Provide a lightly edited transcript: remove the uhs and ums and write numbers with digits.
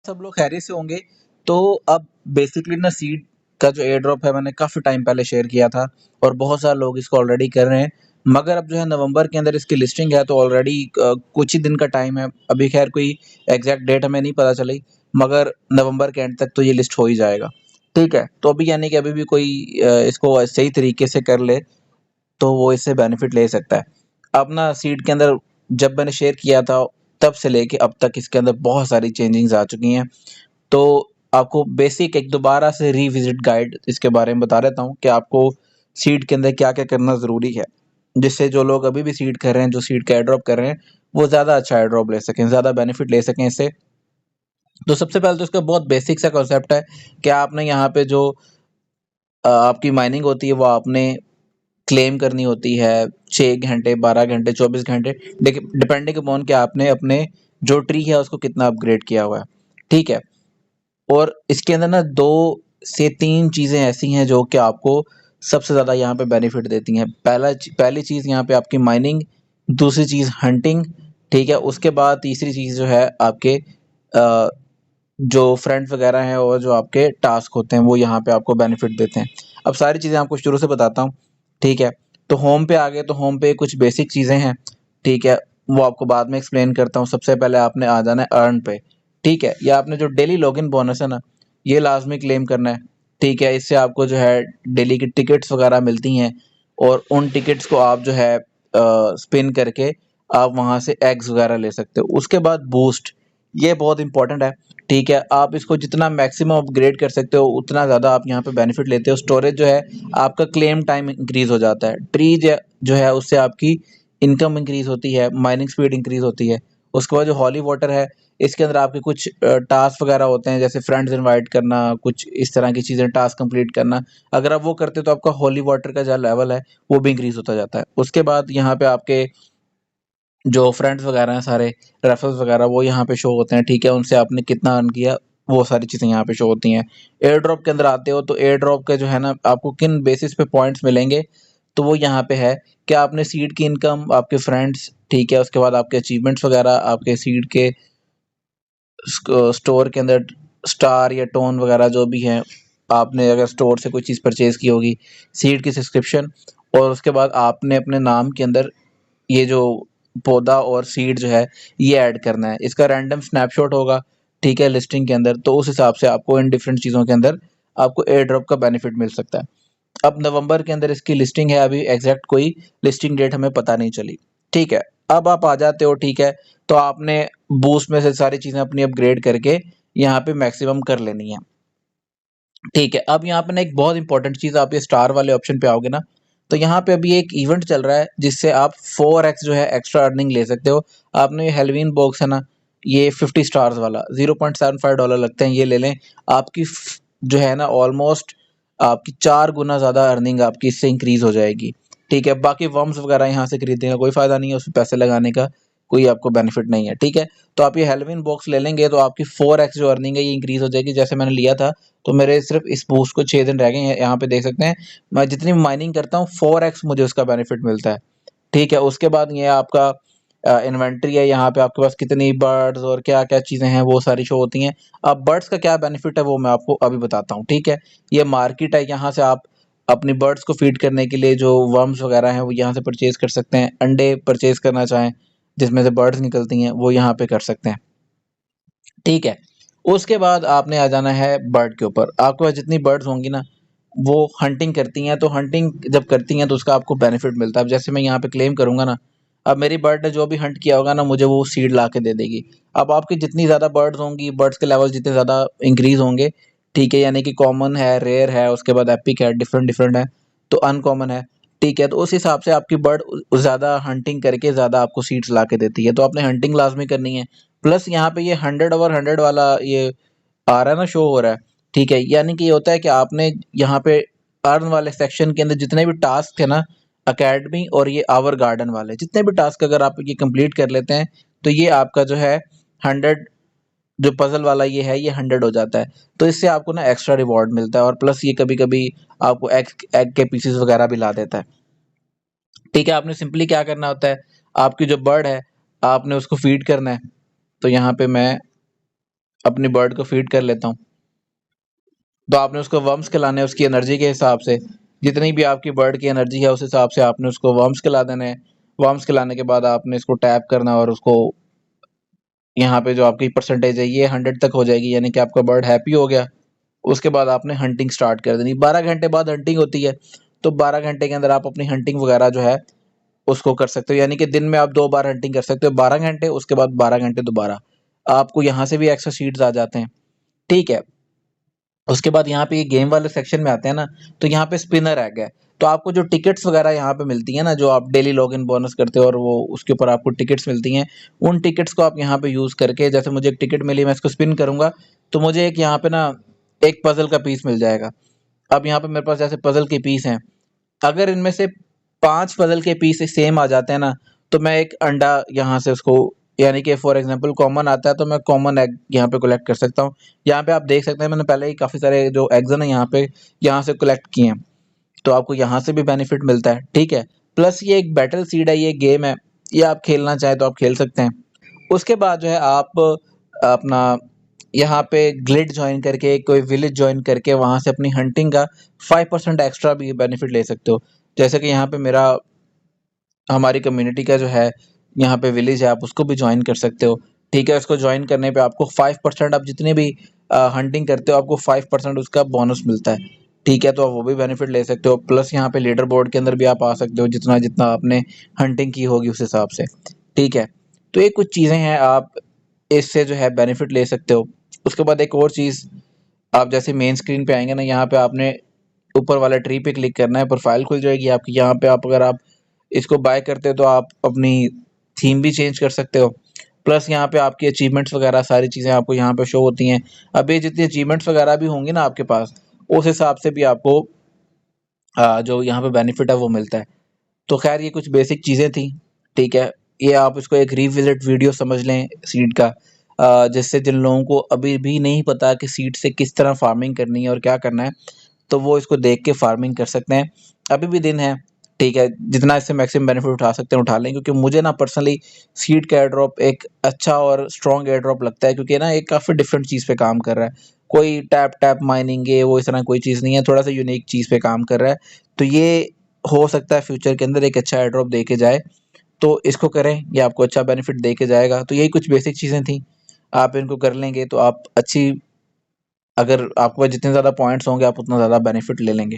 सब लोग खैरियत से होंगे। तो अब बेसिकली ना सीड का जो एयर ड्रॉप है मैंने काफ़ी टाइम पहले शेयर किया था और बहुत सारे लोग इसको ऑलरेडी कर रहे हैं। मगर अब जो है नवंबर के अंदर इसकी लिस्टिंग है तो ऑलरेडी कुछ ही दिन का टाइम है। अभी खैर कोई एग्जैक्ट डेट हमें नहीं पता चली, मगर नवंबर के एंड तक तो ये लिस्ट हो ही जाएगा। ठीक है, तो अभी यानी कि अभी भी कोई इसको सही तरीके से कर ले तो वो इससे बेनिफिट ले सकता है। अब ना सीड के अंदर जब मैंने शेयर किया था तब से लेके अब तक इसके अंदर बहुत सारी चेंजिंग्स आ चुकी हैं। तो आपको बेसिक एक दोबारा से रिविजिट गाइड इसके बारे में बता देता हूँ कि आपको सीड के अंदर क्या-क्या करना ज़रूरी है, जिससे जो लोग अभी भी सीड कर रहे हैं, जो सीड का एयर ड्रॉप कर रहे हैं, वो ज़्यादा अच्छा एयर ड्रॉप ले सकें, ज़्यादा बेनिफिट ले सकें इससे। तो सबसे पहले तो इसका बहुत बेसिक सा कॉन्सेप्ट है कि आपने यहाँ पे जो आपकी माइनिंग होती है वो आपने क्लेम करनी होती है 6 घंटे, 12 घंटे, 24 घंटे डिपेंडिंग अपॉन कि आपने अपने जो ट्री है उसको कितना अपग्रेड किया हुआ है। ठीक है? और इसके अंदर ना 2 से 3 चीज़ें ऐसी हैं जो कि आपको सबसे ज़्यादा यहाँ पे बेनिफिट देती हैं। पहली चीज़ यहाँ पे आपकी माइनिंग, दूसरी चीज़ हंटिंग, ठीक है? उसके बाद तीसरी चीज़ जो है आपके अ, जो फ्रेंड्स वगैरह हैं और जो आपके टास्क होते हैं वो यहाँ पे आपको बेनिफिट देते हैं। अब सारी चीज़ें आपको शुरू से बताता हूँ, ठीक है? तो होम पे आ गए तो होम पे कुछ बेसिक चीज़ें हैं, ठीक है? वो आपको बाद में एक्सप्लेन करता हूँ। सबसे पहले आपने आ जाना है अर्न पे, ठीक है? या आपने जो डेली लॉगिन बोनस है ना, ये लाज़मी क्लेम करना है, ठीक है? इससे आपको जो है डेली की टिकट्स वगैरह मिलती हैं और उन टिकट्स को आप जो है स्पिन करके आप वहाँ से एग्स वगैरह ले सकते हो। उसके बाद बूस्ट, ये बहुत इंपॉर्टेंट है, ठीक है? आप इसको जितना मैक्सिमम अपग्रेड कर सकते हो उतना ज़्यादा आप यहाँ पे बेनिफिट लेते हो। स्टोरेज जो है आपका क्लेम टाइम इंक्रीज़ हो जाता है। ट्री जो है उससे आपकी इनकम इंक्रीज़ होती है, माइनिंग स्पीड इंक्रीज़ होती है। उसके बाद जो हॉली वाटर है, इसके अंदर आपके कुछ टास्क वगैरह होते हैं जैसे फ्रेंड्स इनवाइट करना, कुछ इस तरह की चीज़ें, टास्क कंप्लीट करना। अगर आप वो करते हो तो आपका हॉली वाटर का जो लेवल है वो भी इंक्रीज़ होता जाता है। उसके बाद यहाँ पे आपके जो फ्रेंड्स वगैरह हैं सारे, रेफरल्स वगैरह वो यहाँ पे शो होते हैं, ठीक है? उनसे आपने कितना अर्न किया, वो सारी चीज़ें यहाँ पे शो होती हैं। एयर ड्रॉप के अंदर आते हो तो एयर ड्रॉप का जो है ना आपको किन बेसिस पे पॉइंट्स मिलेंगे, तो वो यहाँ पे है कि आपने सीड की इनकम, आपके फ्रेंड्स, ठीक है? उसके बाद आपके अचीवमेंट्स वगैरह, आपके सीड के स्टोर के अंदर स्टार या टोन वगैरह जो भी हैं, आपने अगर स्टोर से कोई चीज़ परचेज़ की होगी, सीड की सब्सक्रिप्शन, और उसके बाद आपने अपने नाम के अंदर ये जो पौधा और सीड जो है ये ऐड करना है। इसका रैंडम स्नैपशॉट होगा, ठीक है, लिस्टिंग के अंदर, तो उस हिसाब से आपको इन डिफरेंट चीज़ों के अंदर आपको एयर ड्रॉप का बेनिफिट मिल सकता है। अब नवंबर के अंदर इसकी लिस्टिंग है, अभी एग्जैक्ट कोई लिस्टिंग डेट हमें पता नहीं चली, ठीक है? अब आप आ जाते हो, ठीक है? तो आपने बूस्ट में से सारी चीज़ें अपनी अपग्रेड करके यहाँ पे मैक्सिमम कर लेनी है, ठीक है? अब यहाँ पे ना एक बहुत इंपॉर्टेंट चीज़, आप ये स्टार वाले ऑप्शन पे आओगे ना, तो यहाँ पे अभी एक इवेंट चल रहा है जिससे आप 4x जो है एक्स्ट्रा अर्निंग ले सकते हो। आपने ये हेलोवीन बॉक्स है ना, ये 50 स्टार्स वाला $0.75 लगते हैं, ये ले लें। आपकी जो है ना ऑलमोस्ट आपकी 4 गुना ज़्यादा अर्निंग आपकी इससे इंक्रीज हो जाएगी, ठीक है? बाकी वर्म्स वगैरह यहाँ से खरीदने का कोई फ़ायदा नहीं है, उसमें पैसे लगाने का कोई आपको बेनिफिट नहीं है, ठीक है? तो आप ये हेलोवीन बॉक्स ले लेंगे तो आपकी 4x जो अर्निंग है ये इंक्रीज हो जाएगी। जैसे मैंने लिया था तो मेरे सिर्फ इस बूस्ट को 6 दिन रह गए हैं, यहाँ पे देख सकते हैं। मैं जितनी माइनिंग करता हूँ 4x मुझे उसका बेनिफिट मिलता है, ठीक है? उसके बाद ये आपका इन्वेंटरी है, यहाँ पे आपके पास कितनी बर्ड्स और क्या-क्या चीज़ें हैं वो सारी शो होती हैं। अब बर्ड्स का क्या बेनिफिट है वो मैं आपको अभी बताता हूँ, ठीक है? ये मार्केट है, यहाँ से आप अपनी बर्ड्स को फीड करने के लिए जो वर्म्स वगैरह हैं वो यहाँ से परचेज़ कर सकते हैं। अंडे परचेज़ करना चाहें, जिसमें से बर्ड्स निकलती हैं, वो यहाँ पे कर सकते हैं, ठीक है? उसके बाद आपने आ जाना है बर्ड के ऊपर। आपके पास जितनी बर्ड्स होंगी ना, वो हंटिंग करती हैं, तो हंटिंग जब करती हैं तो उसका आपको बेनिफिट मिलता है। अब जैसे मैं यहाँ पे क्लेम करूँगा ना, अब मेरी बर्ड ने जो भी हंट किया होगा ना, मुझे वो सीड ला के दे देगी। अब आपकी जितनी ज़्यादा बर्ड्स होंगी, बर्ड्स के लेवल जितने ज़्यादा इंक्रीज़ होंगे, ठीक है? यानी कि कॉमन है, रेयर है, उसके बाद एपिक है, डिफरेंट-डिफरेंट है, तो अनकॉमन है, ठीक है? तो उस हिसाब से आपकी बर्ड ज़्यादा हंटिंग करके ज़्यादा आपको सीड्स ला के देती है। तो आपने हंटिंग लाज़मी करनी है। प्लस यहाँ पे ये 100 ओवर 100 वाला ये आ रहा है ना, शो हो रहा है, ठीक है? यानी कि ये होता है कि आपने यहाँ पे अर्न वाले सेक्शन के अंदर जितने भी टास्क थे ना, अकेडमी और ये आवर गार्डन वाले जितने भी टास्क अगर आप ये कंप्लीट कर लेते हैं, तो ये आपका जो है 100 जो पज़ल वाला ये है, ये 100 हो जाता है। तो इससे आपको ना एक्स्ट्रा रिवॉर्ड मिलता है और प्लस ये कभी-कभी आपको एग एग के पीसेस वगैरह भी ला देता है, ठीक है? आपने सिंपली क्या करना होता है, आपकी जो बर्ड है, आपने उसको फीड करना है। तो यहाँ पे मैं अपनी बर्ड को फीड कर लेता हूँ। तो आपने उसको वर्म्स खिलाने हैं उसकी एनर्जी के हिसाब से, जितनी भी आपकी बर्ड की एनर्जी है उस हिसाब से आपने उसको वर्म्स खिला देने हैं। वर्म्स खिलाने के बाद आपने इसको टैप करना और उसको यहाँ पे जो आपकी परसेंटेज है ये 100 तक हो जाएगी, यानी कि आपका बर्ड हैप्पी हो गया। उसके बाद आपने हंटिंग स्टार्ट कर देनी। 12 घंटे बाद हंटिंग होती है, तो 12 घंटे के अंदर आप अपनी हंटिंग वगैरह जो है उसको कर सकते हो, यानी कि दिन में आप 2 बार हंटिंग कर सकते हो, 12 घंटे, उसके बाद 12 घंटे दोबारा। आपको यहाँ से भी एक्स्ट्रा सीड्स आ जाते हैं, ठीक है। उसके बाद यहाँ पे ये गेम वाले सेक्शन में आते हैं ना, तो यहाँ पे स्पिनर एग है। तो आपको जो टिकट्स वगैरह यहाँ पे मिलती है ना, जो आप डेली लॉगिन बोनस करते हो और वो उसके ऊपर आपको टिकट्स मिलती हैं, उन टिकट्स को आप यहाँ पे यूज करके, जैसे मुझे एक टिकट मिली, मैं इसको स्पिन करूंगा तो मुझे एक यहाँ पे ना एक पजल का पीस मिल जाएगा। अब यहाँ पे मेरे पास जैसे पजल के पीस हैं, अगर इनमें से 5 पजल के पीस सेम आ जाते हैं ना, तो मैं एक अंडा यहाँ से उसको, यानी कि फॉर एग्जांपल कॉमन आता है तो मैं कॉमन एग यहाँ पे कलेक्ट कर सकता हूँ। यहाँ पे आप देख सकते हैं मैंने पहले ही काफ़ी सारे जो एग्स हैं ना यहाँ पे यहाँ से कलेक्ट किए हैं, तो आपको यहाँ से भी बेनिफिट मिलता है, ठीक है। प्लस ये एक बैटल सीड है, ये गेम है, ये आप खेलना चाहें तो आप खेल सकते हैं। उसके बाद जो है आप अपना यहाँ पे ग्लिड ज्वाइन करके, कोई विलेज ज्वाइन करके वहाँ से अपनी हंटिंग का 5% एक्स्ट्रा भी बेनिफिट ले सकते हो। जैसे कि यहाँ पे मेरा हमारी कम्युनिटी का जो है यहाँ पे विलेज है, आप उसको भी ज्वाइन कर सकते हो, ठीक है। उसको ज्वाइन करने पे आपको 5%, आप जितने भी हंटिंग करते हो आपको 5% उसका बोनस मिलता है, ठीक है। तो आप वो भी बेनिफिट ले सकते हो। प्लस यहाँ पे लीडर बोर्ड के अंदर भी आप आ सकते हो, जितना जितना आपने हंटिंग की होगी उस हिसाब से, ठीक है। तो ये कुछ चीज़ें हैं, आप इससे जो है बेनिफिट ले सकते हो। उसके बाद एक और चीज़, आप जैसे मेन स्क्रीन पे आएंगे ना, यहाँ पे आपने ऊपर वाले ट्री पे क्लिक करना है, प्रोफाइल खुल जाएगी आपकी। यहाँ पे आप अगर आप इसको बाय करते हो तो आप अपनी थीम भी चेंज कर सकते हो। प्लस यहाँ पे आपकी अचीवमेंट्स वगैरह सारी चीज़ें आपको यहाँ पे शो होती हैं। अब ये जितनी अचीवमेंट्स वगैरह भी होंगी ना आपके पास, उस हिसाब से भी आपको जो यहाँ पे बेनिफिट है वो मिलता है। तो खैर ये कुछ बेसिक चीज़ें थी, ठीक है। ये आप इसको एक रिविजिट वीडियो समझ लें सीड का, जिससे जिन लोगों को अभी भी नहीं पता कि सीड से किस तरह फार्मिंग करनी है और क्या करना है, तो वो इसको देख के फार्मिंग कर सकते हैं। अभी भी दिन है, ठीक है, जितना इससे मैक्सिमम बेनिफिट उठा सकते हैं उठा लें, क्योंकि मुझे ना पर्सनली सीड का एयर ड्रॉप एक अच्छा और स्ट्रॉन्ग एयर ड्रॉप लगता है, क्योंकि ना एक काफ़ी डिफरेंट चीज़ पे काम कर रहा है। कोई टैप टैप माइनिंग है वो इस तरह कोई चीज़ नहीं है, थोड़ा सा यूनिक चीज़ पे काम कर रहा है। तो ये हो सकता है फ्यूचर के अंदर एक अच्छा एयर ड्रॉप दे के जाए, तो इसको करें, ये आपको अच्छा बेनिफिट दे के जाएगा। तो यही कुछ बेसिक चीज़ें थी, आप इनको कर लेंगे तो आप अच्छी, अगर आपके पास जितने ज़्यादा पॉइंट्स होंगे आप उतना ज़्यादा बेनिफिट ले लेंगे।